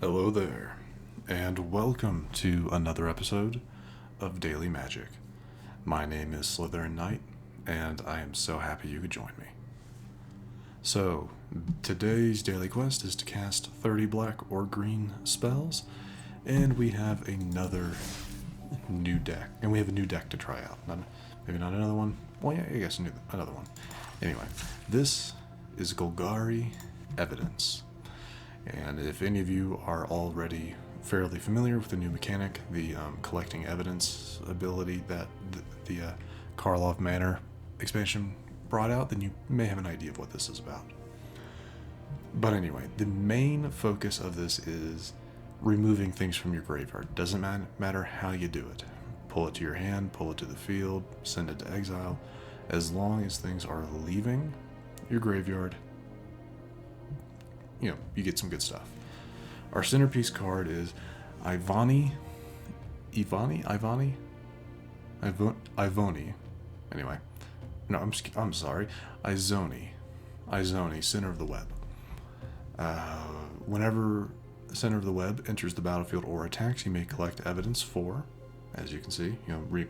Hello there, and welcome to another episode of Daily Magic. My name is SlytherinKnight, and I am so happy you could join me. So, today's daily quest is to cast 30 black or green spells, and we have another new deck. And we have a new deck to try out. Maybe not another one. Well, yeah, I guess another one. Anyway, this is Golgari Evidence. And if any of you are already fairly familiar with the new mechanic, the collecting evidence ability that the Karlov Manor expansion brought out, then you may have an idea of what this is about. But anyway, the main focus of this is removing things from your graveyard. Doesn't matter how you do it. Pull it to your hand, pull it to the field, send it to exile. As long as things are leaving your graveyard, you get some good stuff. Our centerpiece card is Izoni. Anyway, no, I'm sorry. Izoni, center of the web. Whenever center of the web enters the battlefield or attacks, you may collect evidence 4. As you can see,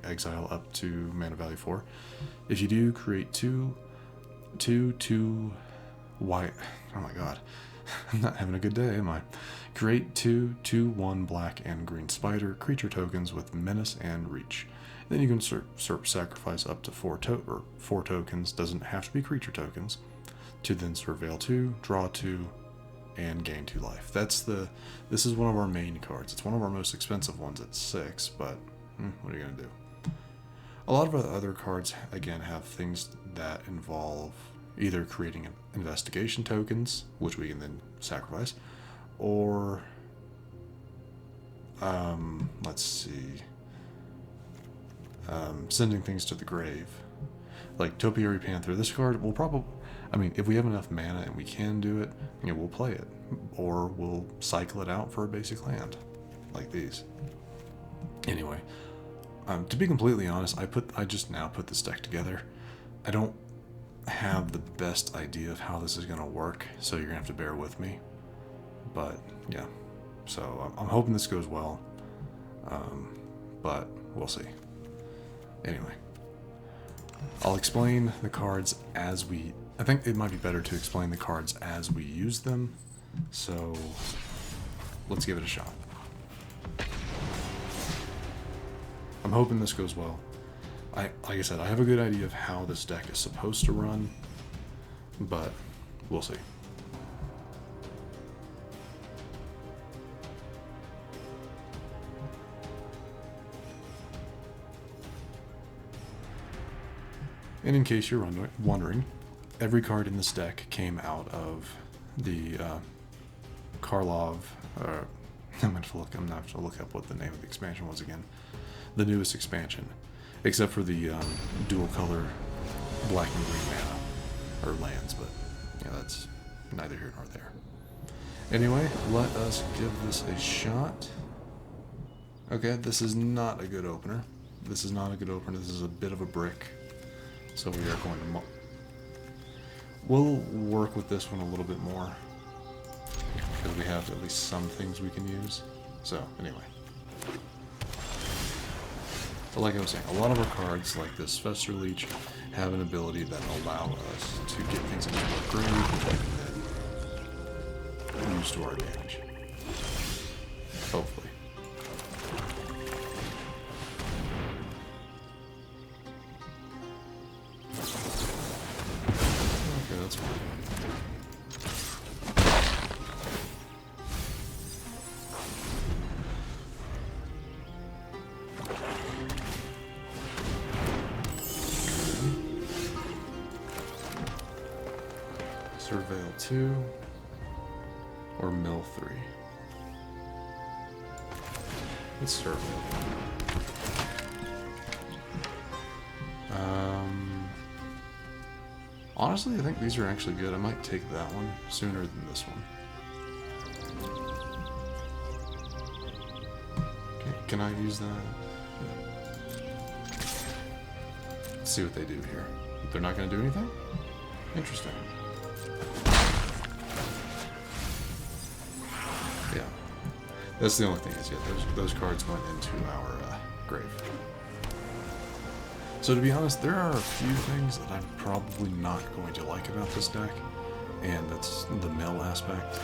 exile up to mana value 4. If you do, create two white. Oh my god. I'm not having a good day, am I? Create 2/1 black and green spider creature tokens with menace and reach. Then you can sacrifice up to 4 tokens, doesn't have to be creature tokens, to then surveil 2, draw 2, and gain 2 life. This is one of our main cards. It's one of our most expensive ones at 6, but what are you going to do? A lot of our other cards, again, have things that involve either creating investigation tokens, which we can then sacrifice, or sending things to the grave. Like Topiary Panter, this card will probably, if we have enough mana and we can do it, we'll play it, or we'll cycle it out for a basic land, like these. Anyway, to be completely honest, I just now put this deck together. I don't have the best idea of how this is going to work, so you're going to have to bear with me. But, yeah. So, I'm hoping this goes well. But, we'll see. Anyway. I'll explain the cards as we... I think it might be better to explain the cards as we use them. So, let's give it a shot. I'm hoping this goes well. Like I said, I have a good idea of how this deck is supposed to run, but we'll see. And in case you're wondering, every card in this deck came out of the Karlov. I'm gonna have to look up what the name of the expansion was again. The newest expansion. Except for the dual color black and green mana, or lands, but that's neither here nor there. Anyway, let us give this a shot. Okay, this is not a good opener. This is a bit of a brick. So we are going to... We'll work with this one a little bit more, because we have at least some things we can use. So, anyway. But like I was saying, a lot of our cards, like this Festerleech, have an ability that allow us to get things into our grave and then use to our advantage. Hopefully. Okay, that's fine. Surveil 2 or mill 3. Let's surveil. Honestly, I think these are actually good. I might take that one sooner than this one. Okay, can I use that? Let's see what they do here. They're not going to do anything? Interesting. Yeah. That's the only thing is, yeah, those cards went into our grave. So to be honest, there are a few things that I'm probably not going to like about this deck, and that's the mill aspect.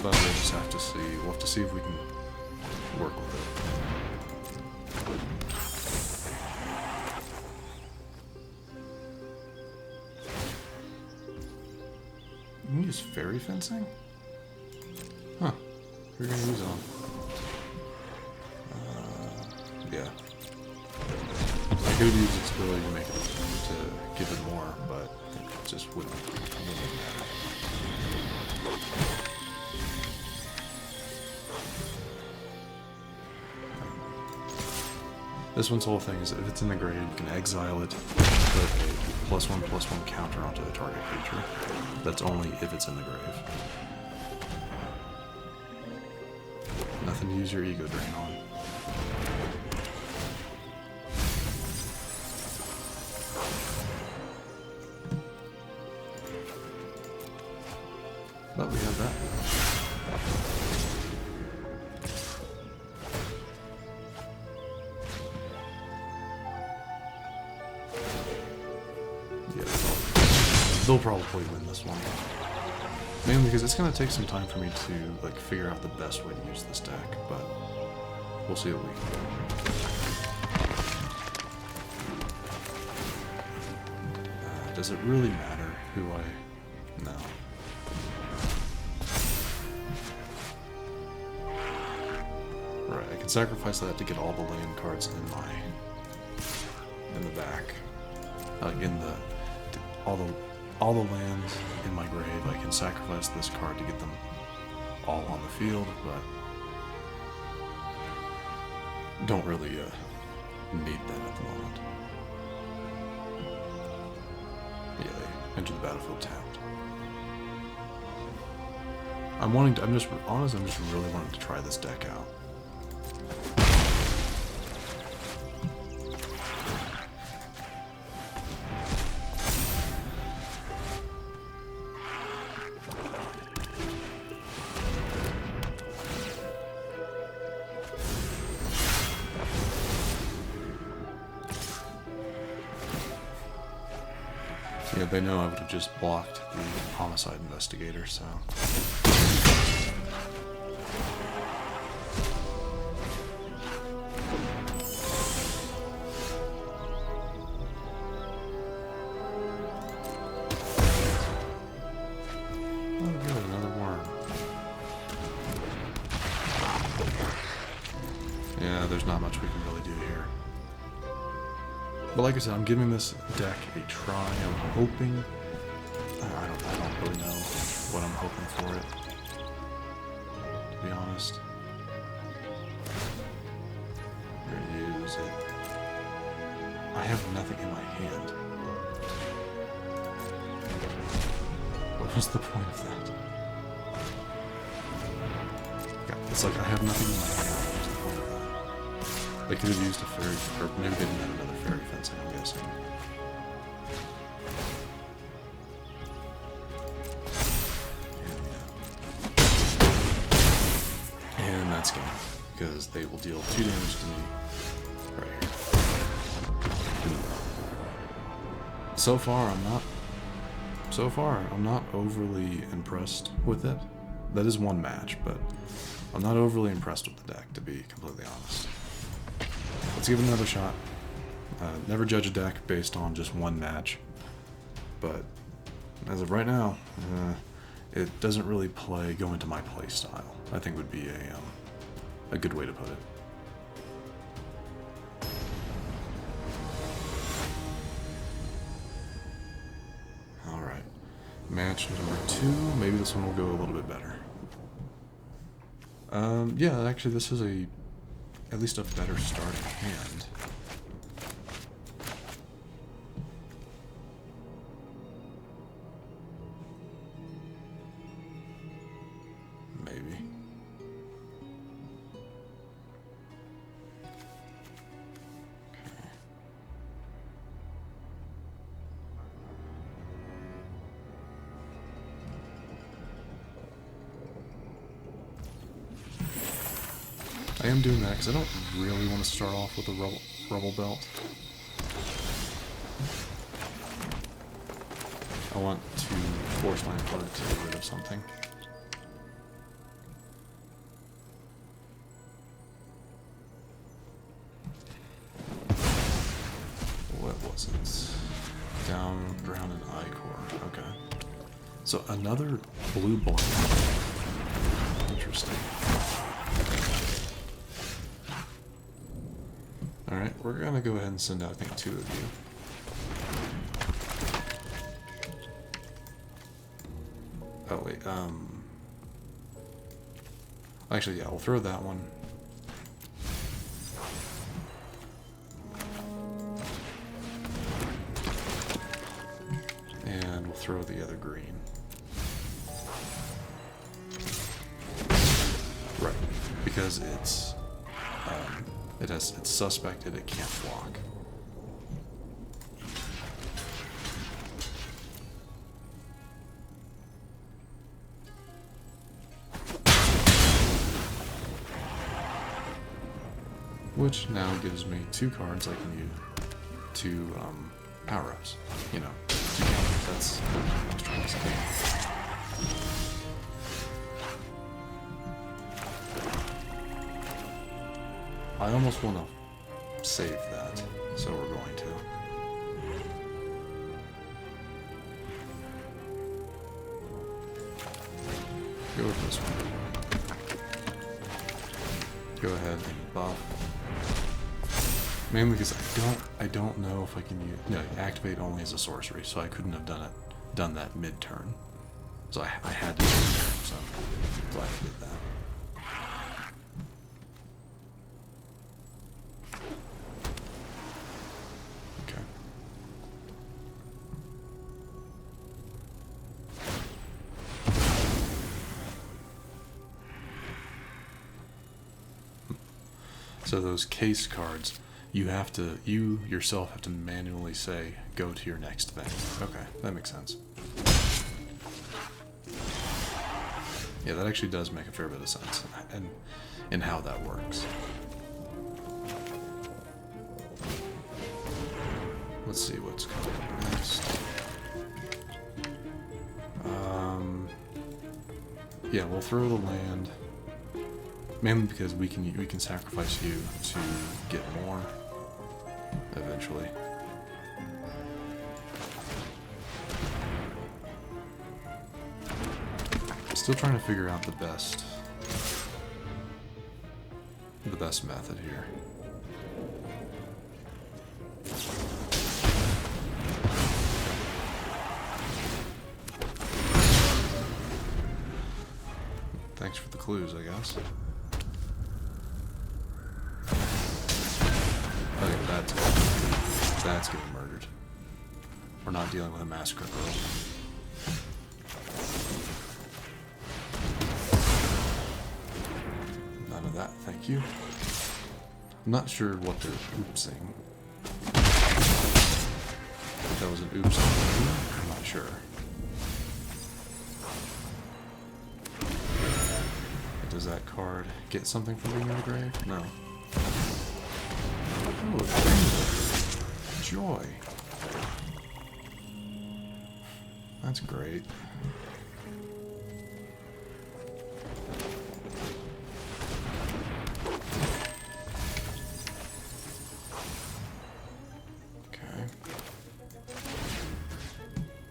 But we'll just have to see. We'll have to see if we can work with it. You can use fairy fencing? Huh. We're gonna use it on. Yeah. I could use its ability to make it to give it more, but it just wouldn't matter. This one's whole thing is if it's in the grave, you can exile it, put a +1/+1 counter onto the target creature. That's only if it's in the grave. Nothing to use your ego drain on. But we have that. They'll probably win this one. Mainly because it's going to take some time for me to like figure out the best way to use this deck, but we'll see what we can do. Does it really matter who I... No. Right, I can sacrifice that to get all the land cards in the back. In the... all the lands in my grave. I can sacrifice this card to get them all on the field, but don't really need that at the moment. Yeah, they enter the battlefield tapped. I'm just really wanting to try this deck out. Yeah, they know I would have just blocked the Homicide Investigator, so... Oh good, another worm. Yeah, there's not much we can really do here. But like I said, I'm giving this deck a try. I'm hoping... I don't really know what I'm hoping for it, to be honest. I'm gonna use it. I have nothing in my hand. What was the point of that? God, it's like I have nothing in my hand. What's the point of that? They could have used a fairy, or maybe they didn't have another fairy fencing, I'm guessing. And that's game, because they will deal 2 damage to me right here. So far, I'm not overly impressed with it. That is one match, but I'm not overly impressed with the deck, to be completely honest. Let's give it another shot. Never judge a deck based on just one match, but as of right now, it doesn't really go into my play style. I think would be a good way to put it. All right, match number 2. Maybe this one will go a little bit better. Yeah, actually, this is at least a better starting hand. Maybe. I am doing that because I don't really want to start off with a Rubblebelt. I want to force my opponent to get rid of something. What was it? Down, drown, and Ichor. Okay. So another blue blank. Interesting. Alright, we're gonna go ahead and send out, I think, 2 of you. Oh, wait, actually, yeah, we'll throw that one. And we'll throw the other green. Right, because it's suspected it can't block. Which now gives me 2 cards I can use to power-ups. You know, 2 counters. That's what I was trying to say. I almost want to save that, so we're going to. Go with this one. Go ahead and buff. Mainly because I don't know if I can use... No, activate only as a sorcery, so I couldn't have done that mid-turn. So I had to do it, so I'm glad I did that. Okay. So those case cards, you yourself have to manually say, go to your next thing. Okay, that makes sense. Yeah, that actually does make a fair bit of sense in how that works. Let's see what's coming up next. Yeah, we'll throw the land. Mainly because we can sacrifice you to get more eventually. Still trying to figure out the best method here. Thanks for the clues, I guess. That's getting murdered. We're not dealing with a massacre girl. None of that, thank you. I'm not sure what they're oopsing. If that was an oops on me, I'm not sure. Does that card get something from being in the grave? No. Oh, joy. That's great. Okay.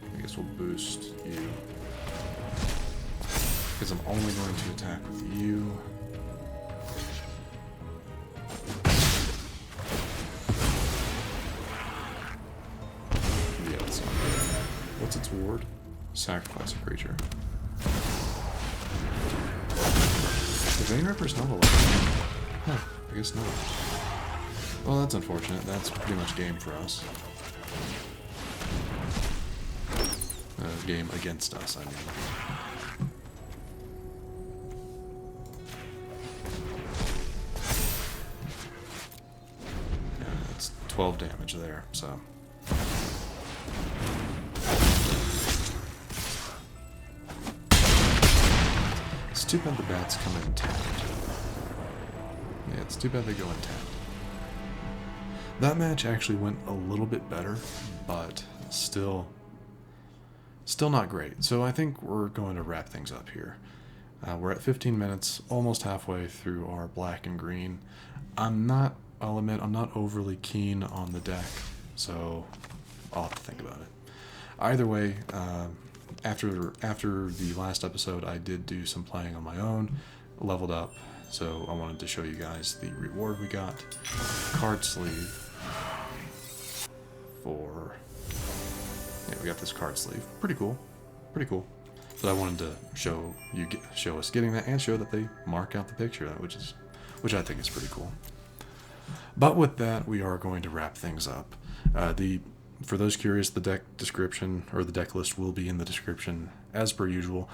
I guess we'll boost you. Because I'm only going to attack with you. What's its ward? Sacrifice a creature. The Vein Ripper's not alive. Huh, I guess not. Well, that's unfortunate. That's pretty much game for us. Game against us, I mean. Yeah, that's 12 damage there, so... It's too bad the bats come in tapped. it's too bad they go intact. That match actually went a little bit better, but still not great. So I think we're going to wrap things up here. We're at 15 minutes, almost halfway through our black and green. I'll admit, I'm not overly keen on the deck, so I'll have to think about it. Either way, after the last episode, I did do some playing on my own, leveled up, so I wanted to show you guys the reward we got. Card sleeve for... yeah, we got this card sleeve. Pretty cool. So I wanted to show us getting that and show that they mark out the picture, which I think is pretty cool. But with that, we are going to wrap things up. For those curious, the deck description or the deck list will be in the description as per usual.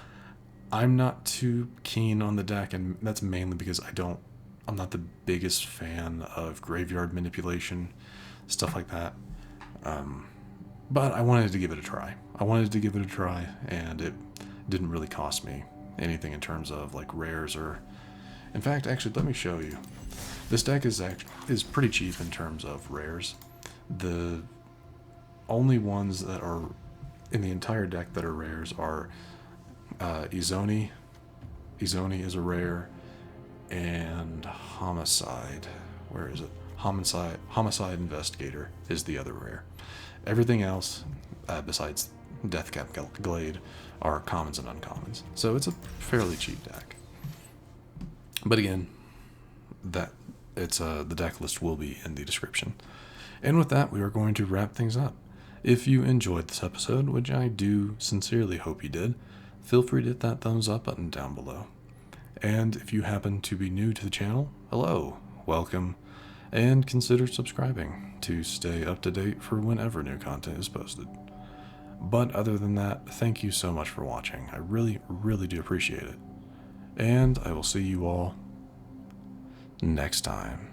I'm not too keen on the deck, and that's mainly because I'm not the biggest fan of graveyard manipulation, stuff like that. But I wanted to give it a try. And it didn't really cost me anything in terms of like rares or... In fact, actually, let me show you. This deck is pretty cheap in terms of rares. The only ones that are in the entire deck that are rares are Izoni. Izoni is a rare, and Homicide. Where is it? Homicide Investigator is the other rare. Everything else, besides Deathcap Glade, are commons and uncommons. So it's a fairly cheap deck. But again, the deck list will be in the description. And with that, we are going to wrap things up. If you enjoyed this episode, which I do sincerely hope you did, feel free to hit that thumbs up button down below. And if you happen to be new to the channel, hello, welcome, and consider subscribing to stay up to date for whenever new content is posted. But other than that, thank you so much for watching. I really, really do appreciate it. And I will see you all next time.